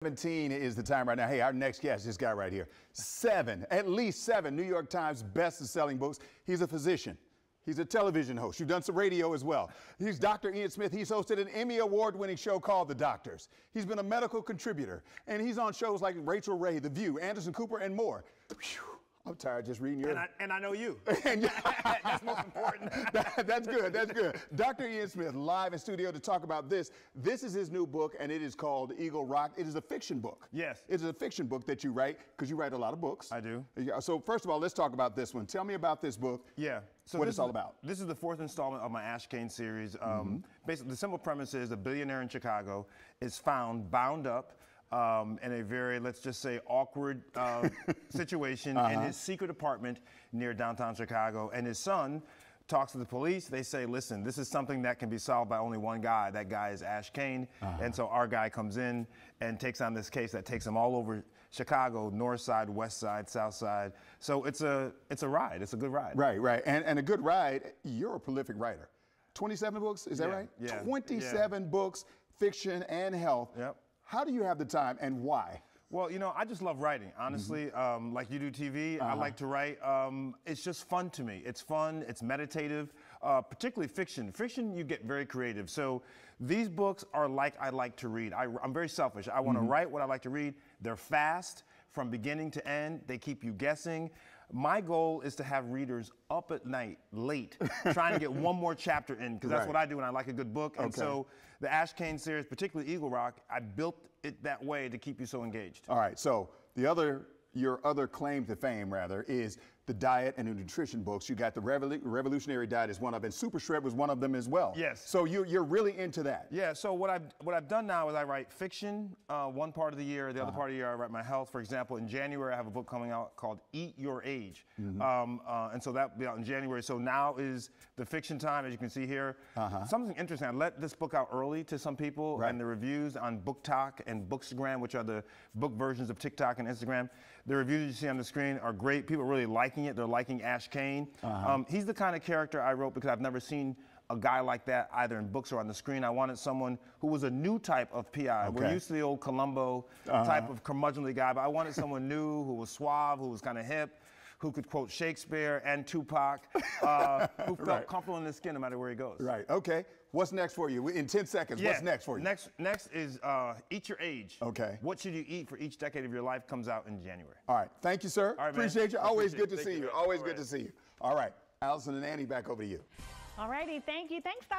17 is the time right now. Hey, our next guest, this guy right here. At least seven New York Times best-selling books. He's a physician. He's a television host. You've done some radio as well. He's Dr. Ian Smith. He's hosted an Emmy Award-winning show called The Doctors. He's been a medical contributor, and he's on shows like Rachel Ray, The View, Anderson Cooper, and more. Whew. I'm tired just reading your... And I know you. That's most important. That's good. That's good. Dr. Ian Smith, live in studio to talk about this. This is his new book, and it is called Eagle Rock. It is a fiction book. Yes. It is a fiction book that you write, because you write a lot of books. I do. So first of all, let's talk about this one. Tell me about this book. Yeah. So what it's all about. This is the fourth installment of my Ash Cain series. Basically, the simple premise is a billionaire in Chicago is found bound up in a very, let's just say, awkward situation in his secret apartment near downtown Chicago. And his son talks to the police. They say, listen, this is something that can be solved by only one guy. That guy is Ash Cain. And so our guy comes in and takes on this case that takes him all over Chicago, north side, west side, south side. So it's a ride. It's a good ride. Right, right. And a good ride. You're a prolific writer. 27 books, is that right? Yeah. 27 books, fiction and health. Yep. How do you have the time and why? Well, you know, I just love writing, honestly. Like you do TV, I like to write. It's just fun to me. It's fun, it's meditative, particularly fiction. Fiction, you get very creative. So these books are like I like to read. I'm very selfish. I want to write what I like to read. They're fast from beginning to end. They keep you guessing. My goal is to have readers up at night, late, trying to get one more chapter in, because that's what I do when I like a good book. And so the Ash Cain series, particularly Eagle Rock, I built it that way to keep you so engaged. All right, so your other claim to fame, rather, is the diet and the nutrition books. You got the Revolutionary Diet is one of them, and Super Shred was one of them as well. Yes. So you're really into that. Yeah, so what I've done now is I write fiction one part of the year, the other part of the year I write my health. For example, in January I have a book coming out called Eat Your Age. And so that will be out in January. So now is the fiction time, as you can see here. Something interesting, I let this book out early to some people, and the reviews on BookTok and Bookstagram, which are the book versions of TikTok and Instagram, the reviews you see on the screen are great. People are really liking it. They're liking Ash Cain. He's the kind of character I wrote because I've never seen a guy like that either in books or on the screen. I wanted someone who was a new type of PI. We're used to the old Columbo type of curmudgeonly guy, but I wanted someone new who was suave, who was kind of hip, who could quote Shakespeare and Tupac, who felt comfortable in his skin no matter where he goes. Right, okay. What's next for you? In 10 seconds, what's next for you? Next is Eat Your Age. Okay. What should you eat for each decade of your life comes out in January. All right, thank you, sir. All right, appreciate you. Always good to see you. Man. Always good to see you. All right, Allison and Annie, back over to you. All righty, thank you. Thanks, Dr.